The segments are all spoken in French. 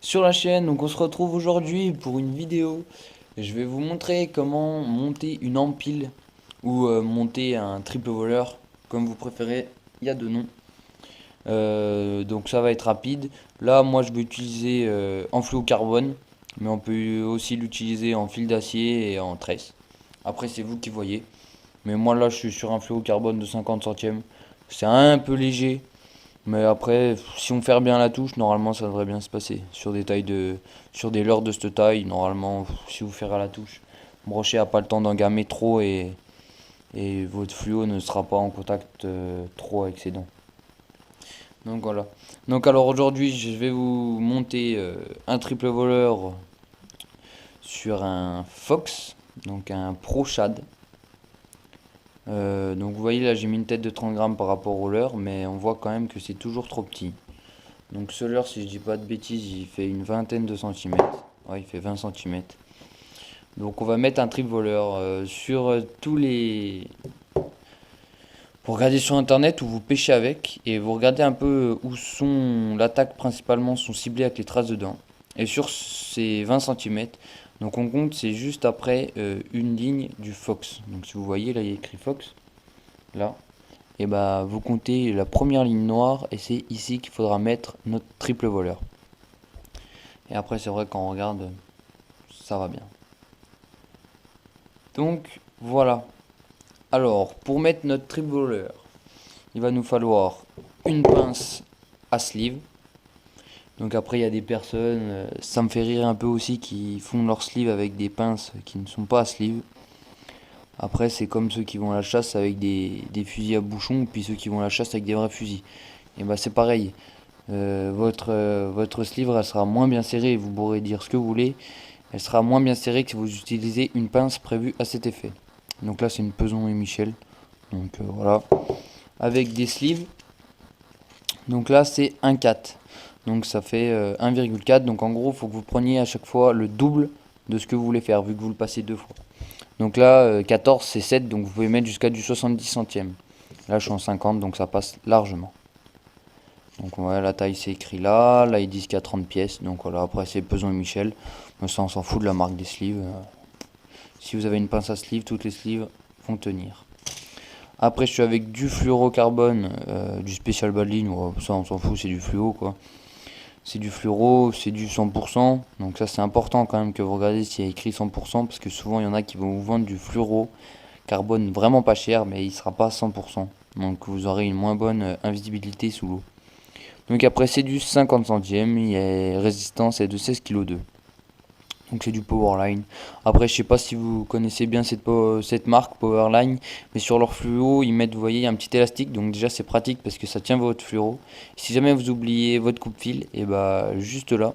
sur la chaîne. Donc on se retrouve aujourd'hui pour une vidéo. Je vais vous montrer comment monter une empile ou monter un triple voleur, comme vous préférez. Il y a deux noms. Donc ça va être rapide. Là, moi, je vais utiliser en fluocarbone, mais on peut aussi l'utiliser en fil d'acier et en tresse. Après, c'est vous qui voyez. Mais moi, là, je suis sur un fluocarbone de 50 centièmes. C'est un peu léger. Mais après, si on ferme bien la touche, normalement ça devrait bien se passer. Sur des leurres de cette taille, normalement, si vous ferrez à la touche, brochet a pas le temps d'engamer trop et votre fluo ne sera pas en contact trop avec ses dents. Donc voilà. Donc alors aujourd'hui, je vais vous monter un triple voleur sur un Fox, donc un Pro Shad. Donc vous voyez là, j'ai mis une tête de 30 grammes par rapport au leurre, mais on voit quand même que c'est toujours trop petit. Donc ce leurre, si je dis pas de bêtises, il fait une vingtaine de centimètres. Ouais, il fait 20 centimètres. Donc on va mettre un triple voleur sur tous les... Vous regardez sur internet où vous pêchez avec et vous regardez un peu où sont l'attaque principalement sont ciblées avec les traces de dents. Et sur ces 20 centimètres, donc on compte c'est juste après une ligne du Fox. Donc si vous voyez là il y a écrit Fox, là. Et bah vous comptez la première ligne noire et c'est ici qu'il faudra mettre notre triple voleur. Et après c'est vrai quand on regarde, ça va bien. Donc voilà. Alors pour mettre notre triple voleur, il va nous falloir une pince à sleeve. Donc après il y a des personnes, ça me fait rire un peu aussi, qui font leur sleeve avec des pinces qui ne sont pas à sleeve. Après c'est comme ceux qui vont à la chasse avec des fusils à bouchon, puis ceux qui vont à la chasse avec des vrais fusils. Et bah c'est pareil. Votre sleeve elle sera moins bien serrée, vous pourrez dire ce que vous voulez, elle sera moins bien serrée que si vous utilisez une pince prévue à cet effet. Donc là c'est une Peson et Michel, donc voilà, avec des sleeves. Donc là c'est 1,4, donc ça fait 1,4, donc en gros il faut que vous preniez à chaque fois le double de ce que vous voulez faire, vu que vous le passez deux fois. Donc là 14 c'est 7, donc vous pouvez mettre jusqu'à du 70 centièmes. Là je suis en 50, donc ça passe largement. Donc ouais, la taille c'est écrit là, là ils disent qu'il y a 30 pièces, donc voilà, après c'est Peson et Michel, mais ça on s'en fout de la marque des sleeves. Si vous avez une pince à sleeve, toutes les sleeves vont tenir. Après je suis avec du fluorocarbone, du Special Badline, ouais, ça on s'en fout, c'est du fluo quoi. C'est du fluoro, c'est du 100%, donc ça c'est important quand même que vous regardez s'il y a écrit 100%, parce que souvent il y en a qui vont vous vendre du fluoro carbone vraiment pas cher, mais il sera pas à 100%, donc vous aurez une moins bonne invisibilité sous l'eau. Donc après c'est du 50 centièmes, il y a résistance est de 16 kg 2. Donc c'est du Powerline. Après je sais pas si vous connaissez bien cette marque Powerline, mais sur leur fluo ils mettent, vous voyez, un petit élastique, donc déjà c'est pratique parce que ça tient votre fluoro. Si jamais vous oubliez votre coupe-fil, et bah juste là,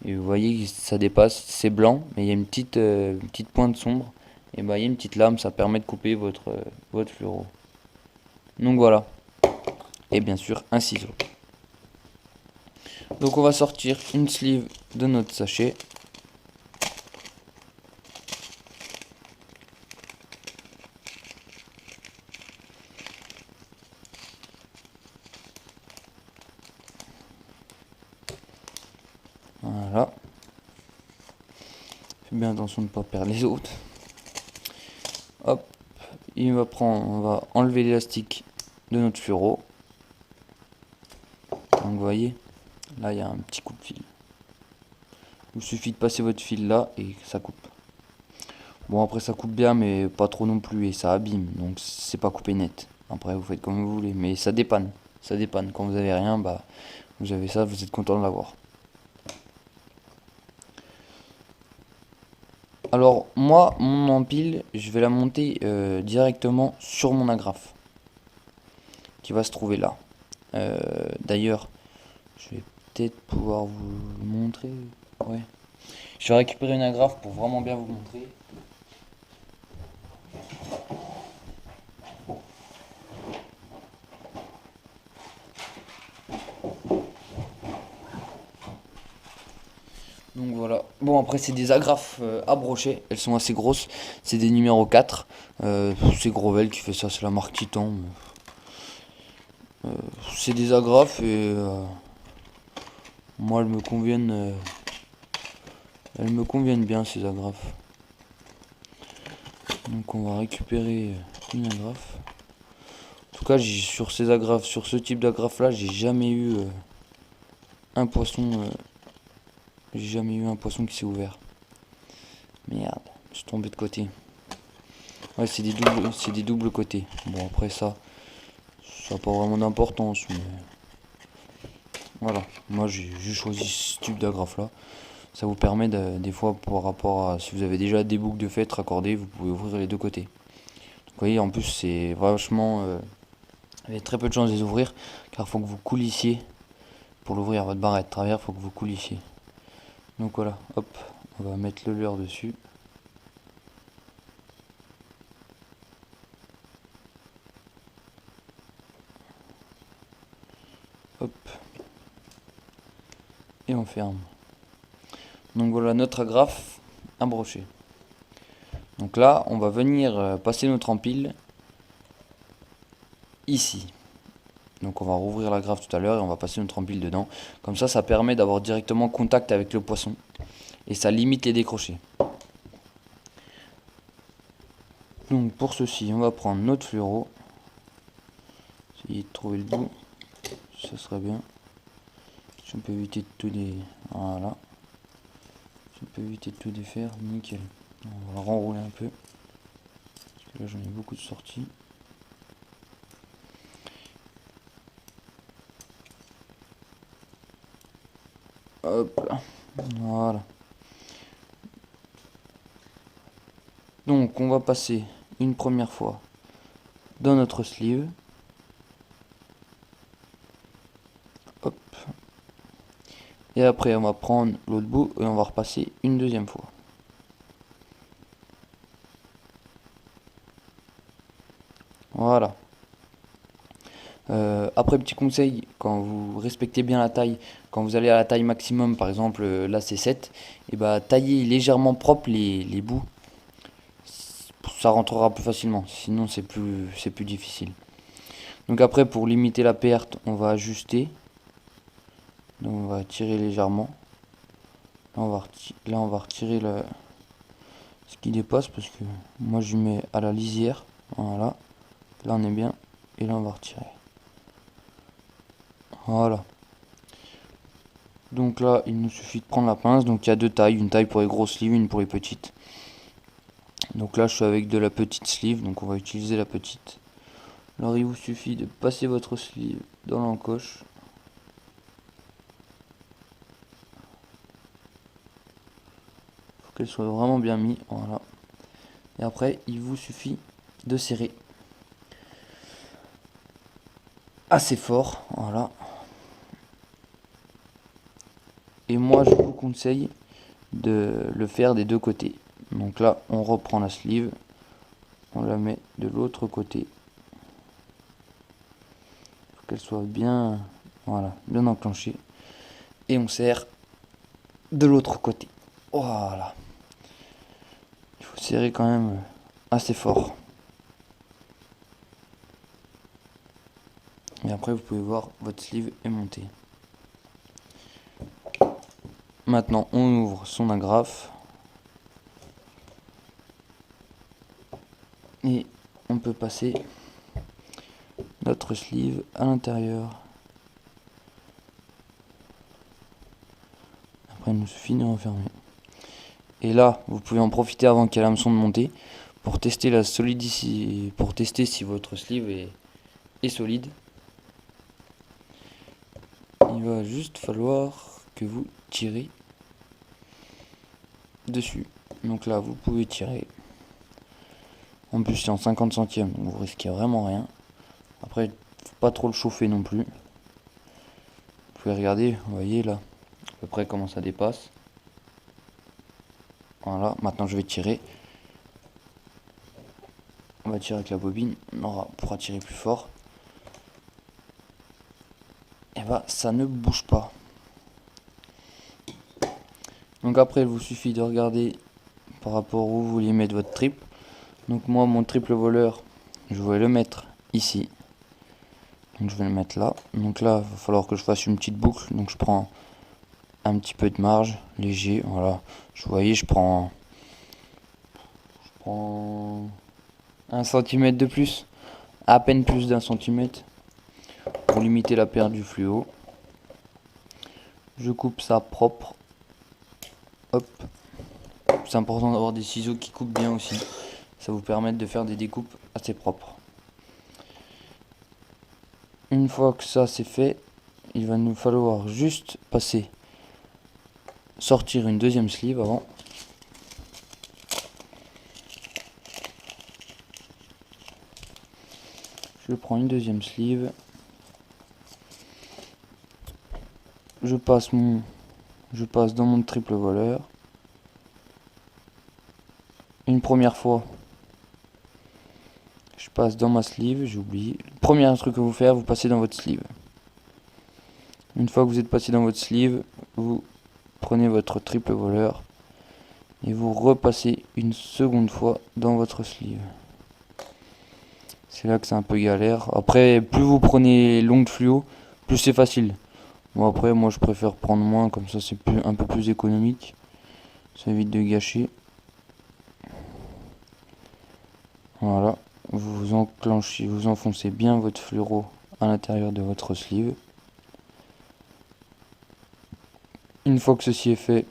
et vous voyez que ça dépasse, c'est blanc, mais il y a une petite pointe sombre, et bah il y a une petite lame, ça permet de couper votre fluoro. Donc voilà, et bien sûr un ciseau. Donc on va sortir une sleeve de notre sachet. Voilà. Faites bien attention de ne pas perdre les autres. Hop. On va enlever l'élastique de notre fluoro. Donc vous voyez, là il y a un petit coup de fil. Il vous suffit de passer votre fil là et ça coupe. Bon après ça coupe bien mais pas trop non plus et ça abîme, donc c'est pas coupé net. Après vous faites comme vous voulez, mais ça dépanne. Ça dépanne. Quand vous avez rien, bah vous avez ça, vous êtes content de l'avoir. Alors moi, mon empile, je vais la monter directement sur mon agrafe, qui va se trouver là. D'ailleurs, je vais peut-être pouvoir vous le montrer. Ouais. Je vais récupérer une agrafe pour vraiment bien vous montrer. Donc voilà. Bon après c'est des agrafes à brocher. Elles sont assez grosses. C'est des numéros 4. C'est Grovel qui fait ça. C'est la marque Titan. C'est des agrafes et Moi, elles me conviennent bien ces agrafes. Donc on va récupérer une agrafe. En tout cas, sur ces agrafes, sur ce type d'agrafe là, j'ai jamais eu un poisson. J'ai jamais eu un poisson qui s'est ouvert. Merde, je suis tombé de côté. Ouais, c'est des doubles côtés. Bon, après ça n'a pas vraiment d'importance, mais voilà. Moi, j'ai choisi ce type d'agrafe là. Ça vous permet des fois, par rapport à si vous avez déjà des boucles de fête raccordées, vous pouvez ouvrir les deux côtés. Donc, vous voyez, en plus, c'est vachement. Vous avez très peu de chances de les ouvrir, car il faut que vous coulissiez. Pour l'ouvrir, votre barrette de travers, il faut que vous coulissiez. Donc voilà, hop, on va mettre le leurre dessus. Hop. Et on ferme. Donc voilà notre agrafe à brocher. Donc là, on va venir passer notre empile ici. Donc on va rouvrir l'agrafe tout à l'heure et on va passer notre empile dedans. Comme ça permet d'avoir directement contact avec le poisson. Et ça limite les décrochés. Donc pour ceci, on va prendre notre fluoro. Essayer de trouver le bout. Ça serait bien. Si on peut éviter de tout voilà. Si on peut éviter de tout défaire, nickel. On va renrouler un peu. Parce que là j'en ai beaucoup de sorties. Hop là. Voilà. Donc on va passer une première fois dans notre sleeve. Hop. Et après on va prendre l'autre bout et on va repasser une deuxième fois. Voilà. Après, petit conseil, quand vous respectez bien la taille, quand vous allez à la taille maximum, par exemple là c'est 7, et bah taillez légèrement propre les bouts. Ça rentrera plus facilement, sinon c'est plus difficile. Donc après, pour limiter la perte, on va ajuster. Donc on va tirer légèrement. Là on va retirer ce qui dépasse, parce que moi je mets à la lisière. Voilà. Là on est bien. Et là on va retirer. Voilà. Donc là, il nous suffit de prendre la pince. Donc il y a deux tailles, une taille pour les grosses sleeves, une pour les petites. Donc là, je suis avec de la petite sleeve, donc on va utiliser la petite. Alors il vous suffit de passer votre sleeve dans l'encoche. Faut qu'elle soit vraiment bien mise, voilà. Et après, il vous suffit de serrer assez fort, voilà. Et moi, je vous conseille de le faire des deux côtés. Donc là, on reprend la sleeve, on la met de l'autre côté. Faut qu'elle soit bien, voilà, bien enclenchée. Et on serre de l'autre côté. Voilà. Il faut serrer quand même assez fort. Et après, vous pouvez voir votre sleeve est montée. Maintenant, on ouvre son agrafe. Et on peut passer notre sleeve à l'intérieur. Après, il nous suffit de refermer. Et là, vous pouvez en profiter avant qu'il y ait l'hameçon de monter pour tester la solidité, pour tester si votre sleeve est solide. Il va juste falloir que vous tirez dessus. Donc là, vous pouvez tirer. En plus, c'est en 50 centièmes, donc vous risquez vraiment rien. Après, faut pas trop le chauffer non plus. Vous pouvez regarder, vous voyez là, à peu près comment ça dépasse. Voilà, maintenant je vais tirer. On va tirer avec la bobine, on pourra tirer plus fort. Et bah, ça ne bouge pas. Donc après, il vous suffit de regarder par rapport où vous voulez mettre votre triple. Donc moi, mon triple voleur, je vais le mettre ici. Donc je vais le mettre là. Donc là, il va falloir que je fasse une petite boucle. Donc je prends un petit peu de marge, léger, voilà. Vous voyez, je prends 1 centimètre de plus, à peine plus d'1 centimètre, pour limiter la perte du fluo. Je coupe ça propre. Hop. C'est important d'avoir des ciseaux qui coupent bien aussi. Ça vous permet de faire des découpes assez propres. Une fois que ça c'est fait, il va nous falloir juste sortir une deuxième sleeve avant. Je prends une deuxième sleeve. Je passe dans mon triple voleur. Une première fois, je passe dans ma sleeve, j'ai oublié. Le premier truc que vous faites, vous passez dans votre sleeve. Une fois que vous êtes passé dans votre sleeve, vous prenez votre triple voleur et vous repassez une seconde fois dans votre sleeve. C'est là que c'est un peu galère. Après, plus vous prenez longue fluo, plus c'est facile. Bon, après, moi je préfère prendre moins, comme ça c'est un peu plus économique. Ça évite de gâcher. Voilà, vous enclenchez, vous enfoncez bien votre fluoro à l'intérieur de votre sleeve. Une fois que ceci est fait,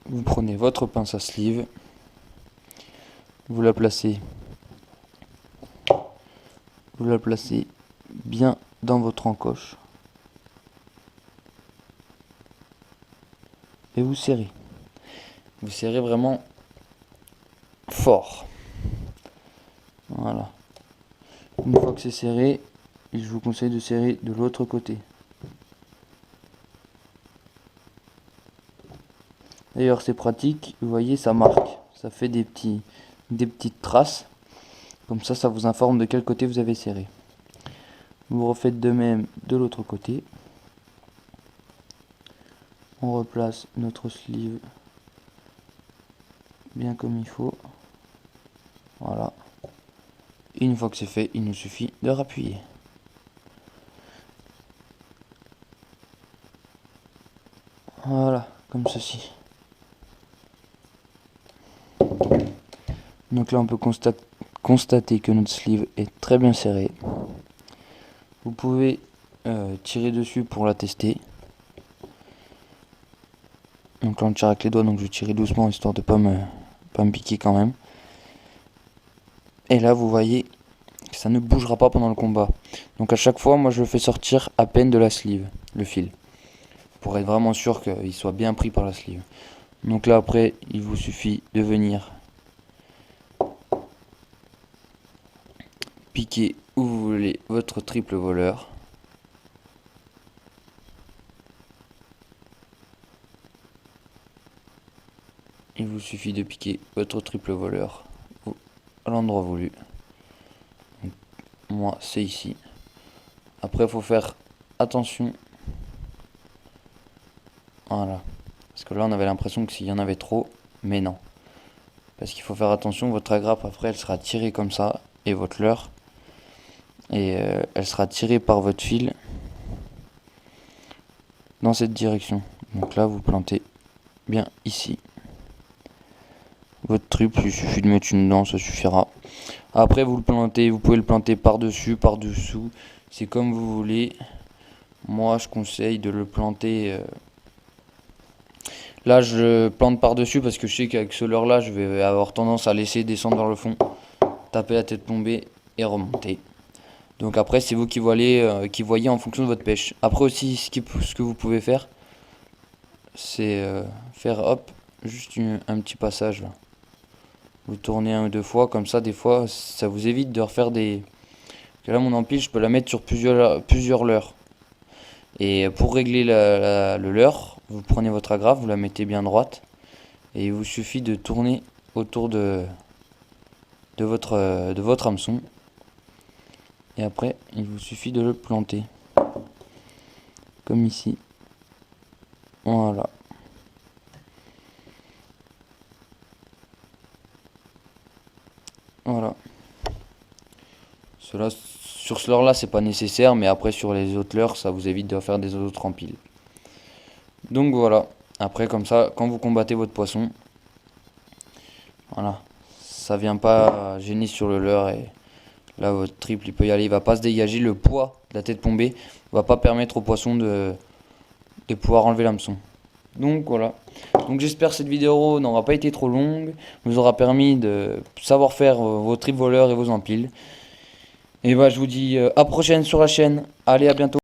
vous prenez votre pince à sleeve, vous la placez bien dans votre encoche et vous serrez. Vous serrez vraiment fort. Voilà. Une fois que c'est serré, je vous conseille de serrer de l'autre côté. D'ailleurs, c'est pratique, vous voyez, ça marque, ça fait des petites traces. Comme ça vous informe de quel côté vous avez serré. Vous refaites de même de l'autre côté. On replace notre sleeve bien comme il faut. Voilà. Et une fois que c'est fait, il nous suffit de rappuyer. Voilà, comme ceci. Donc là, on peut constater que notre sleeve est très bien serré. Vous pouvez tirer dessus pour la tester. Donc là, on tire avec les doigts, donc je vais tirer doucement histoire de pas me piquer quand même. Et là, vous voyez que ça ne bougera pas pendant le combat. Donc à chaque fois, moi je le fais sortir à peine de la sleeve, le fil, pour être vraiment sûr qu'il soit bien pris par la sleeve. Donc là après, il vous suffit de venir piquer où vous voulez votre triple voleur. Il vous suffit de piquer votre triple voleur à l'endroit voulu. Donc, moi c'est ici. Après il faut faire attention. Voilà. Parce que là on avait l'impression que s'il y en avait trop, mais non. Parce qu'il faut faire attention, votre agrappe après elle sera tirée comme ça, et votre leurre. Et elle sera tirée par votre fil dans cette direction. Donc là vous plantez bien ici. Votre triple, il suffit de mettre une dent, ça suffira. Après vous pouvez le planter par-dessus, par-dessous, c'est comme vous voulez. Moi je conseille de le planter. Là je le plante par-dessus parce que je sais qu'avec ce leurre là je vais avoir tendance à laisser descendre dans le fond, taper la tête tombée et remonter. Donc après c'est vous qui voyez en fonction de votre pêche. Après aussi ce que vous pouvez faire, c'est faire hop, juste un petit passage là. Vous tournez 1 ou 2 fois, comme ça des fois ça vous évite de refaire des... Que là mon empile je peux la mettre sur plusieurs leurres. Et pour régler le leurre, vous prenez votre agrafe, vous la mettez bien droite. Et il vous suffit de tourner autour de votre hameçon. Et après il vous suffit de le planter. Comme ici. Voilà. Voilà. Cela sur ce leurre là c'est pas nécessaire, mais après sur les autres leurres ça vous évite de faire des autres empiles. Donc voilà, après comme ça quand vous combattez votre poisson, voilà, ça vient pas gêner sur le leurre et là votre triple il peut y aller, il va pas se dégager, le poids de la tête plombée va pas permettre au poisson de pouvoir enlever l'hameçon. Donc voilà, donc j'espère que cette vidéo n'aura pas été trop longue, vous aura permis de savoir faire vos triples voleurs et vos empiles. Et bah je vous dis à prochaine sur la chaîne, allez à bientôt.